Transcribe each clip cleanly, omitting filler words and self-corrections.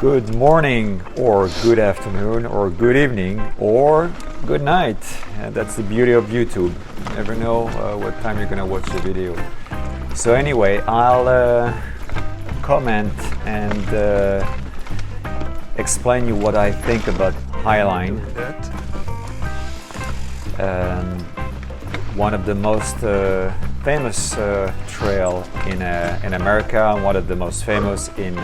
Good morning, or good afternoon, or good evening, or good night. That's the beauty of YouTube. You never know what time you're gonna watch the video. So anyway, I'll comment and explain you what I think about Hiline. One of the most famous trail in America, one of the most famous in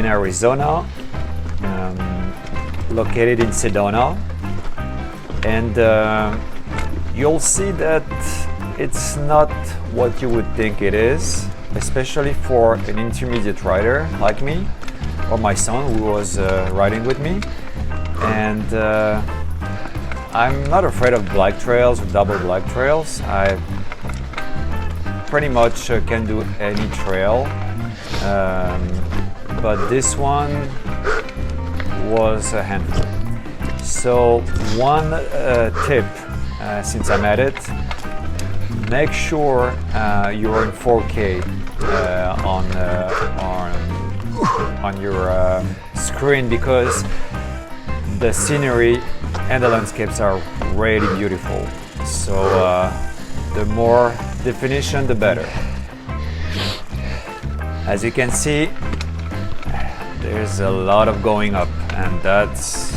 Arizona, located in Sedona, and you'll see that it's not what you would think it is, especially for an intermediate rider like me or my son who was riding with me. And I'm not afraid of black trails or double black trails. I pretty much can do any trail. But this one was a handful. So one tip, since I'm at it, make sure you're in 4K on your screen, because the scenery and the landscapes are really beautiful. So the more definition, the better. As you can see, there's a lot of going up, and that's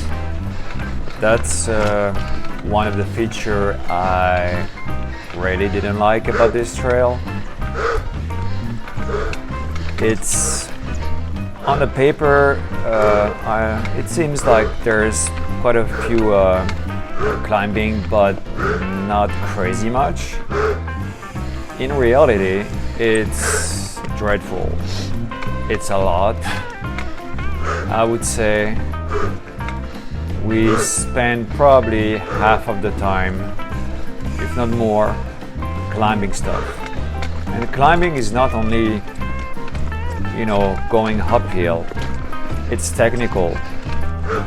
one of the features I really didn't like about this trail. It's on the paper, it seems like there's quite a few climbing, but not crazy much. In reality, it's dreadful. It's a lot. I would say we spend probably half of the time, if not more, climbing stuff. And climbing is not only, going uphill. It's technical,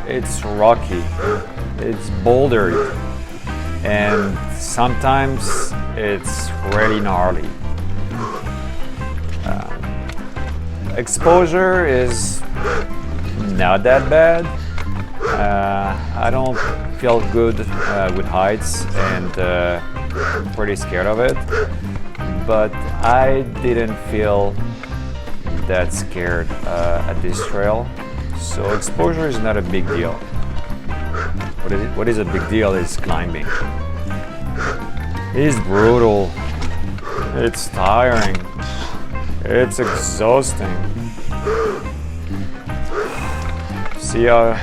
it's rocky, it's bouldery, and sometimes it's really gnarly. Exposure is not that bad. I don't feel good with heights, and I'm pretty scared of it, but I didn't feel that scared at this trail. So exposure is not a big deal. What is a big deal is climbing. It's brutal, it's tiring, it's exhausting. See how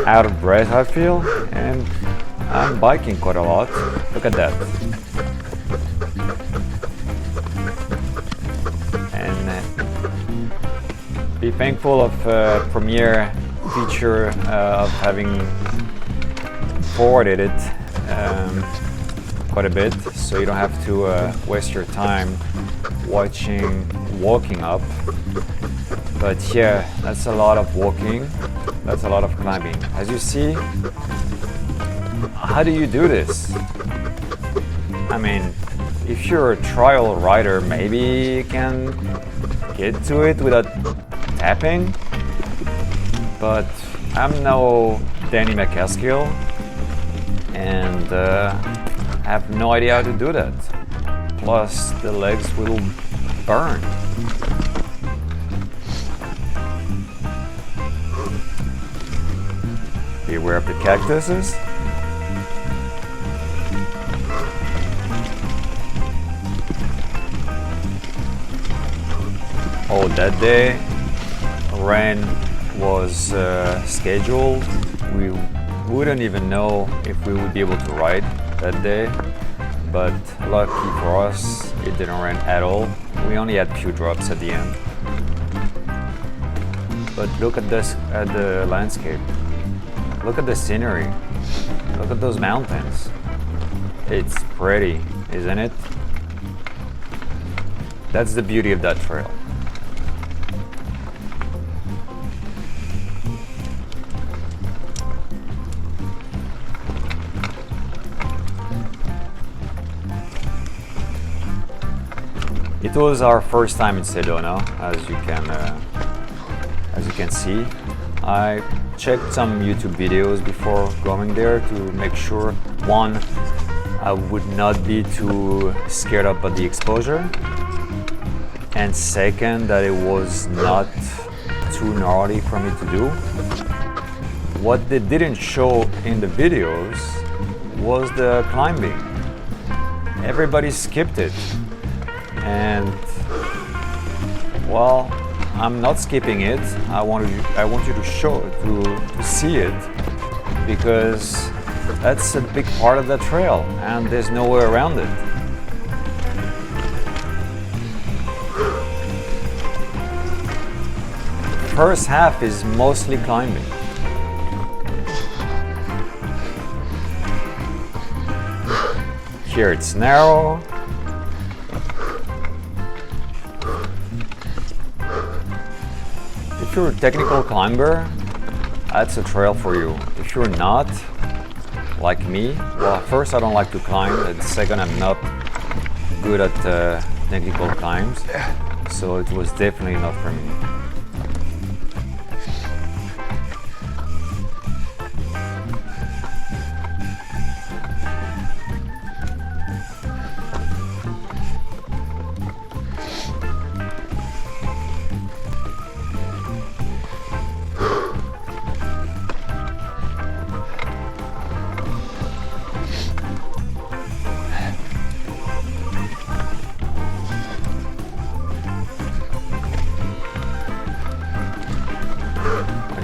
out of breath I feel? And I'm biking quite a lot. Look at that. And be thankful of Premiere feature of having forwarded it quite a bit, so you don't have to waste your time walking up. But yeah, that's a lot of walking, that's a lot of climbing. As you see, how do you do this? I mean, if you're a trial rider, maybe you can get to it without tapping, but I'm no Danny McCaskill, and I have no idea how to do that. Plus, the legs will burn. Beware of the cactuses. Oh, that day rain was scheduled. We wouldn't even know if we would be able to ride that day, but lucky for us, it didn't rain at all. We only had few drops at the end. But look at this, at the landscape. Look at the scenery. Look at those mountains. It's pretty, isn't it? That's the beauty of that trail. It was our first time in Sedona, as you can see. I checked some YouTube videos before going there to make sure, one, I would not be too scared about the exposure, and second, that it was not too gnarly for me to do. What they didn't show in the videos was the climbing. Everybody skipped it, and well, I'm not skipping it. I want you to see it, because that's a big part of the trail and there's no way around it. First half is mostly climbing. Here it's narrow. If you're a technical climber, that's a trail for you. If you're not, like me, well, first, I don't like to climb, and second, I'm not good at technical climbs, so it was definitely not for me.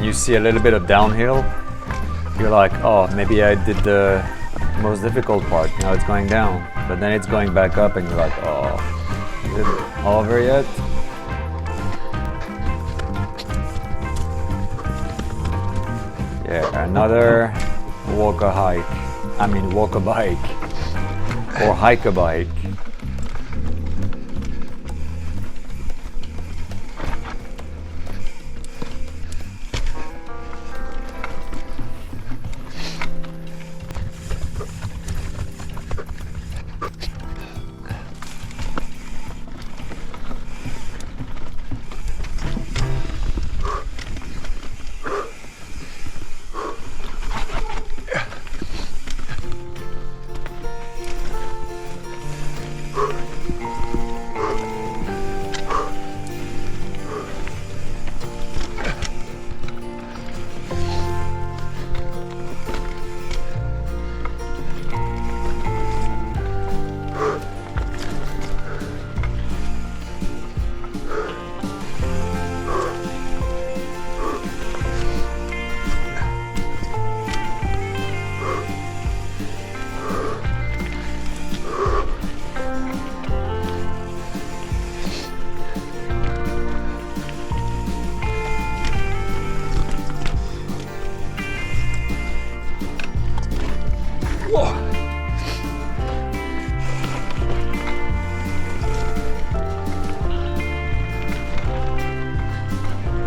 You see a little bit of downhill, you're like, oh, maybe I did the most difficult part. Now it's going down, but then it's going back up, and you're like, oh, is it over yet? Yeah, another walk a bike, or hike a bike.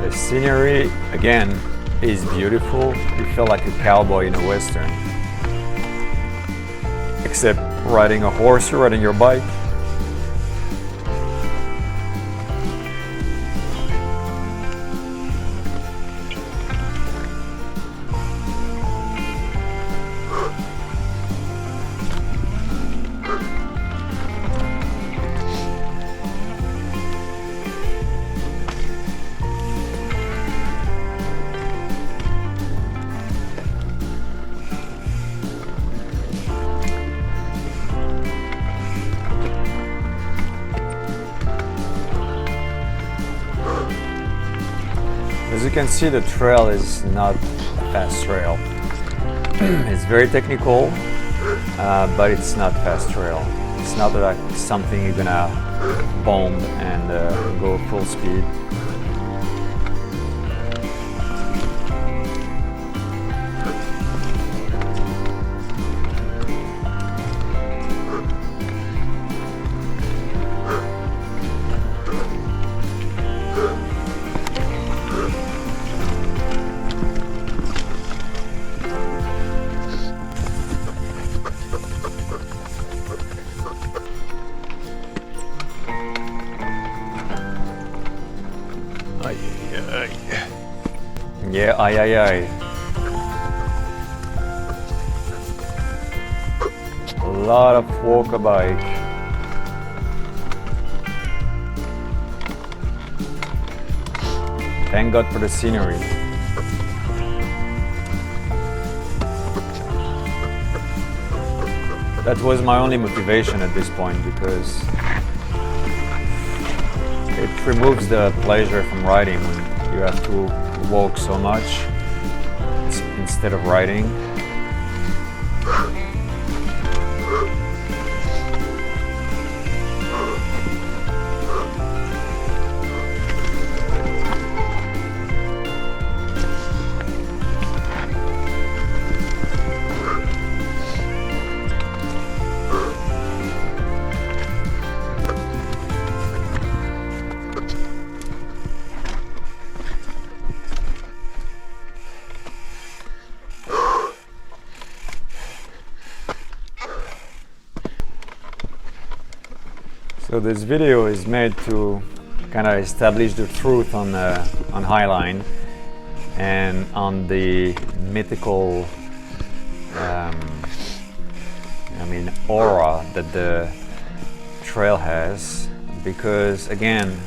The scenery, again, is beautiful. You feel like a cowboy in a western. Except riding a horse, you're riding your bike. As you can see, the trail is not a fast trail. It's very technical, but it's not fast trail. It's not like something you're gonna bomb and go full speed. Yeah, aye, aye, aye. A lot of walker bike. Thank God for the scenery. That was my only motivation at this point, because it removes the pleasure from riding when you have to walk so much instead of riding. So this video is made to kind of establish the truth on Highline and on the mythical, aura that the trail has. Because again,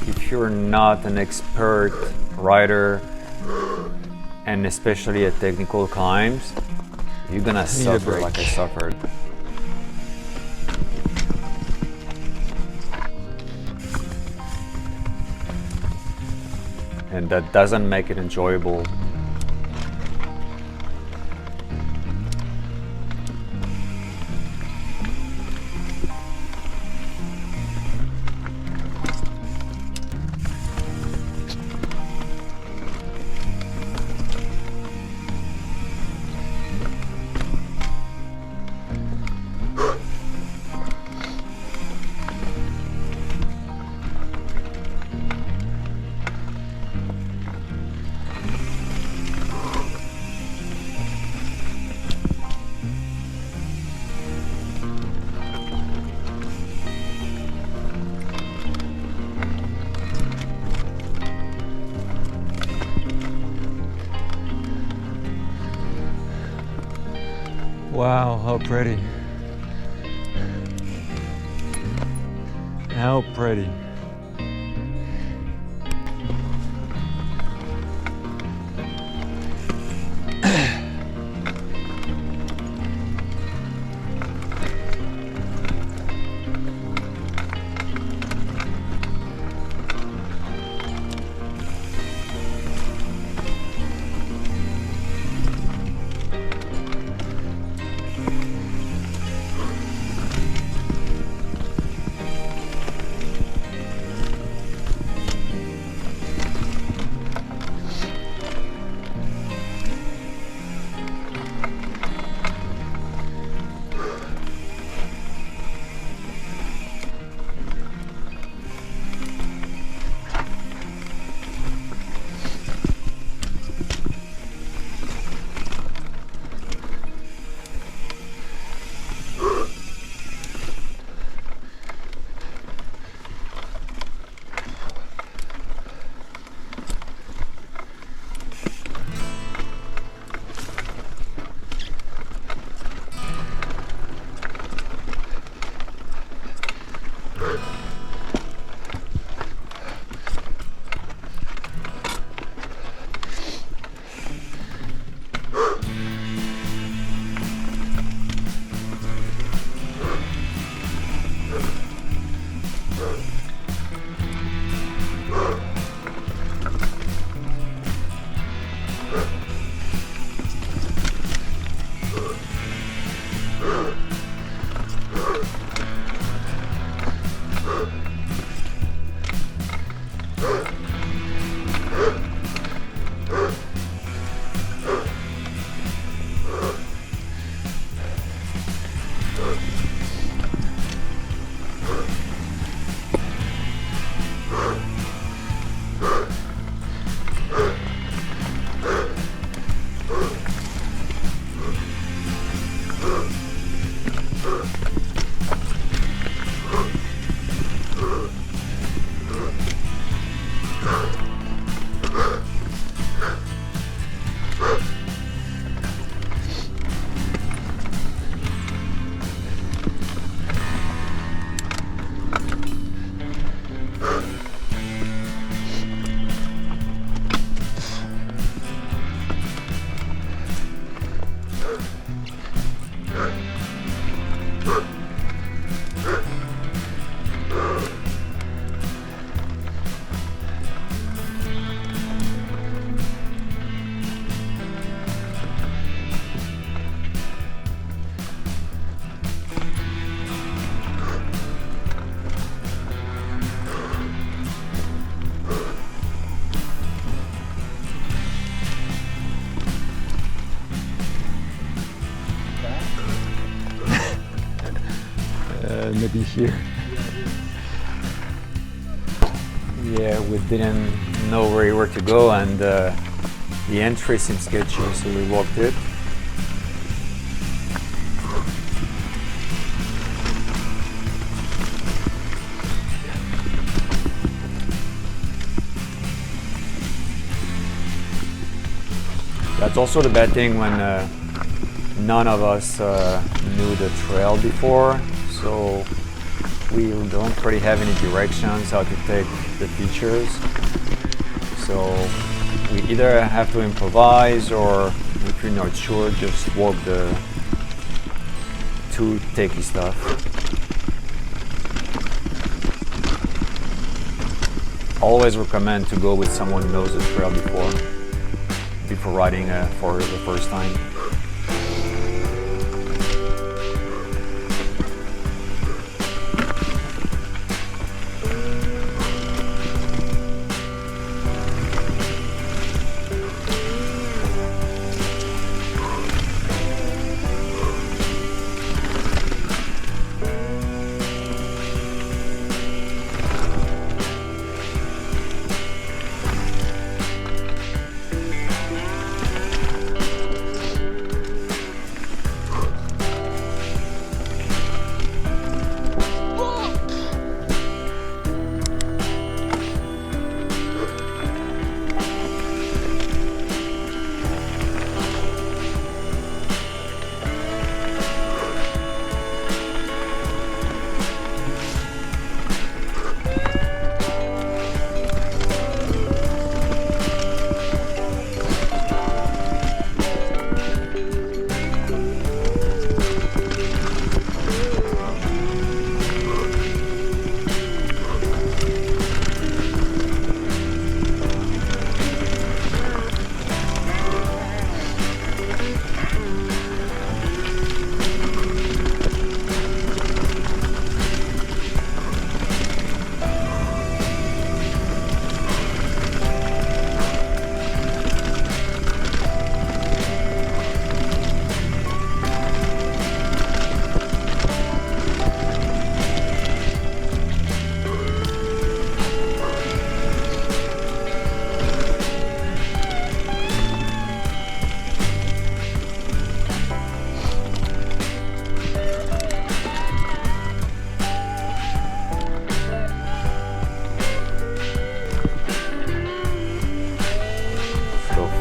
if you're not an expert rider, and especially at technical climbs, you're gonna suffer like I suffered. And that doesn't make it enjoyable. Wow, how pretty. How pretty. be here. Yeah, we didn't know where to go, and the entry seems sketchy, so we walked it. That's also the bad thing when none of us knew the trail before, so we don't really have any directions how to take the features. So we either have to improvise, or if you're not sure, just walk the too techy stuff. Always recommend to go with someone who knows the trail before riding for the first time.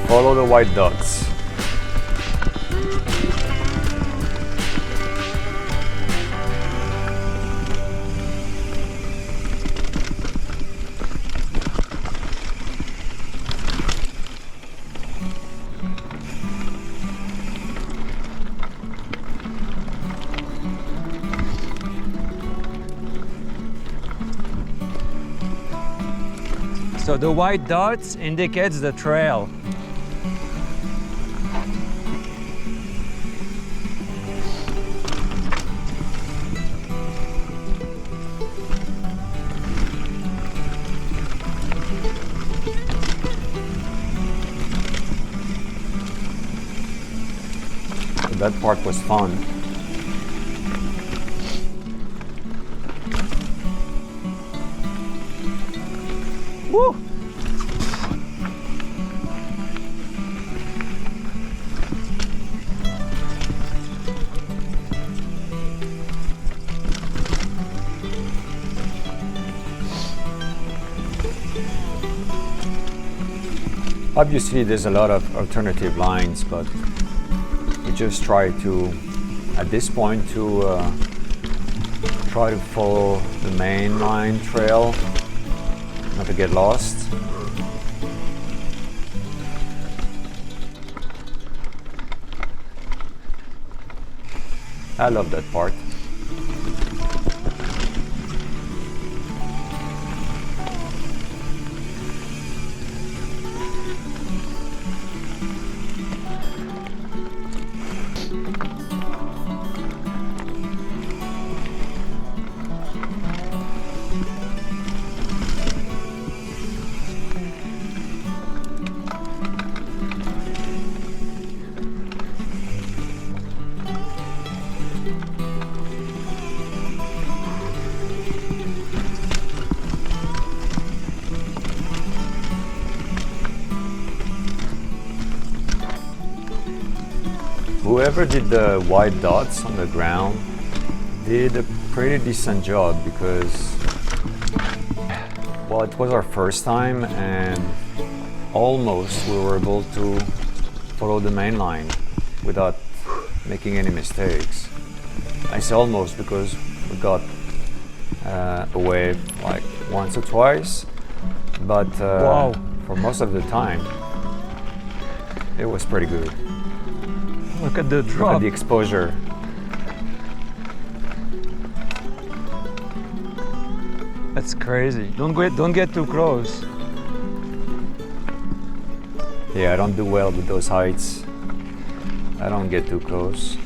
Follow the white dots. So the white dots indicates the trail. That part was fun. Woo! Obviously there's a lot of alternative lines, but we just try to, at this point, to try to follow the main line trail, not to get lost. I love that part. whoever did the white dots on the ground did a pretty decent job, because, well, it was our first time and almost we were able to follow the main line without making any mistakes. I say almost because we got away like once or twice, but Wow. for most of the time it was pretty good. Look at the Look drop. at the exposure. That's crazy. Don't get too close. Yeah, I don't do well with those heights. I don't get too close.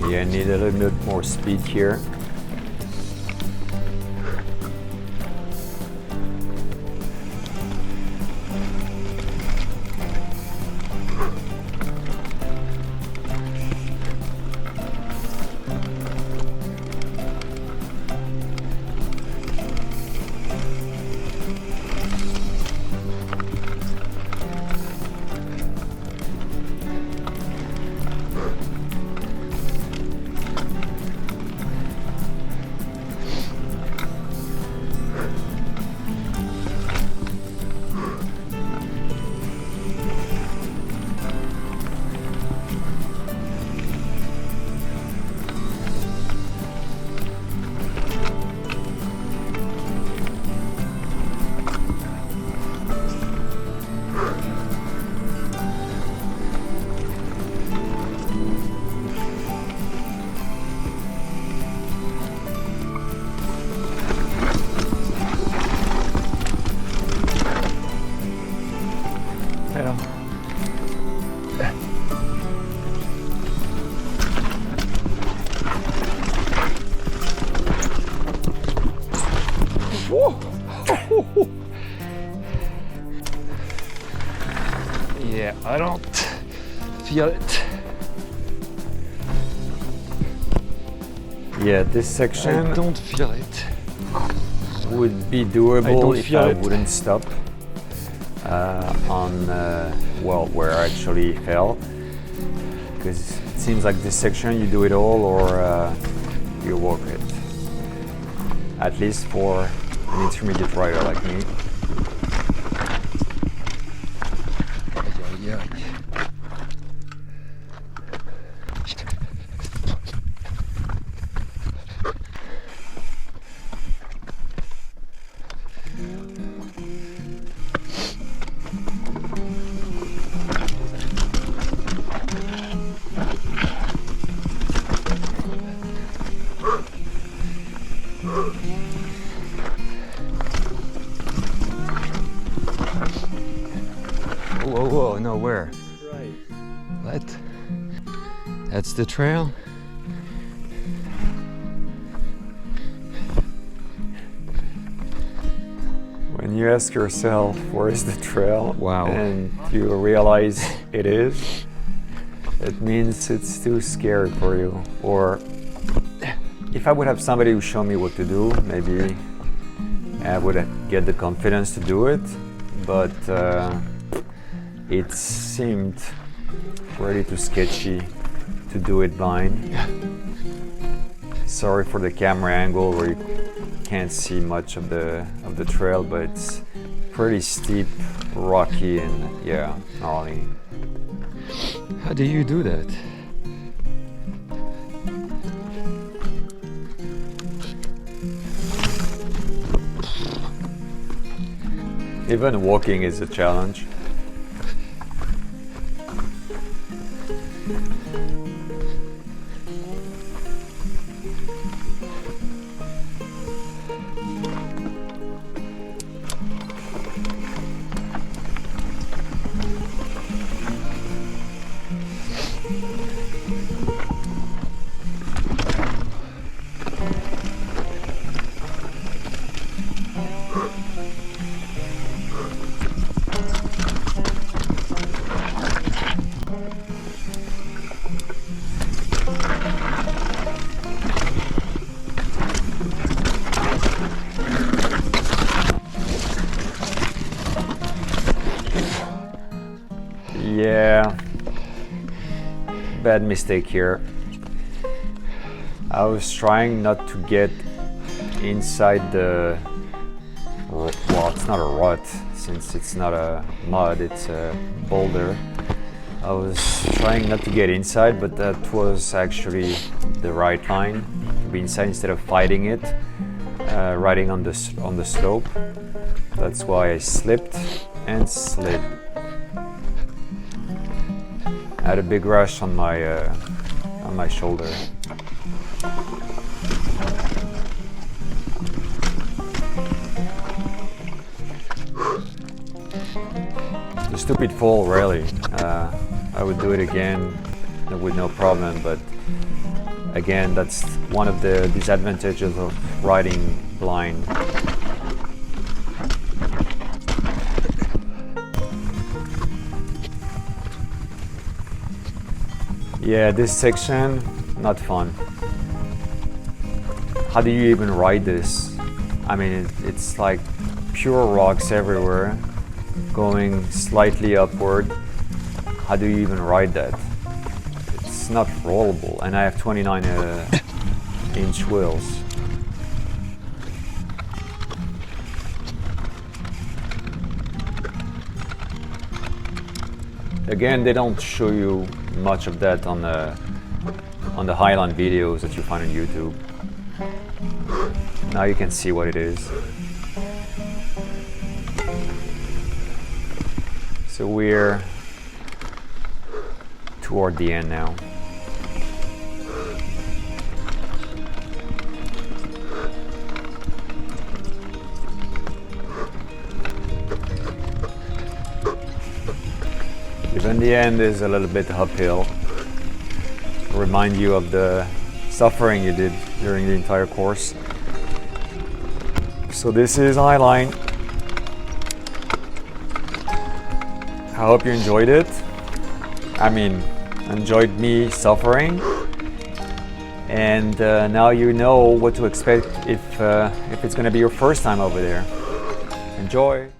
Yeah, I need a little bit more speed here. Yeah, I don't feel it. Yeah, this section I don't feel it. would be I doable don't if feel I it. wouldn't stop on well, where I actually fell, because it seems like this section you do it all or you walk it, at least for an intermediate rider like me. Yeah. Whoa, whoa, no, where? Right. What? That's the trail? When you ask yourself, where is the trail? Wow. And you realize it is, it means it's too scary for you. Or if I would have somebody who showed me what to do, maybe I would get the confidence to do it. But it seemed really too sketchy to do it blind. Sorry for the camera angle where you can't see much of the trail, but it's pretty steep, rocky, and yeah, gnarly. How do you do that? Even walking is a challenge. Yeah, bad mistake here. I was trying not to get inside the, well, it's not a rut since it's not a mud, it's a boulder. I was trying not to get inside, but that was actually the right line, to be inside instead of fighting it, riding on the slope. That's why I slipped and slid. I had a big rush on my shoulder. The stupid fall, really. I would do it again with no problem, but again, that's one of the disadvantages of riding blind. Yeah, this section, not fun. How do you even ride this? I mean, it's like pure rocks everywhere, going slightly upward. How do you even ride that? It's not rollable, and I have 29-inch wheels. Again, they don't show you much of that on the Highline videos that you find on YouTube. Now you can see what it is. So we're toward the end now. Even the end is a little bit uphill. Remind you of the suffering you did during the entire course. So this is Highline. I hope you enjoyed it. I mean, enjoyed me suffering. And now you know what to expect if it's going to be your first time over there. Enjoy!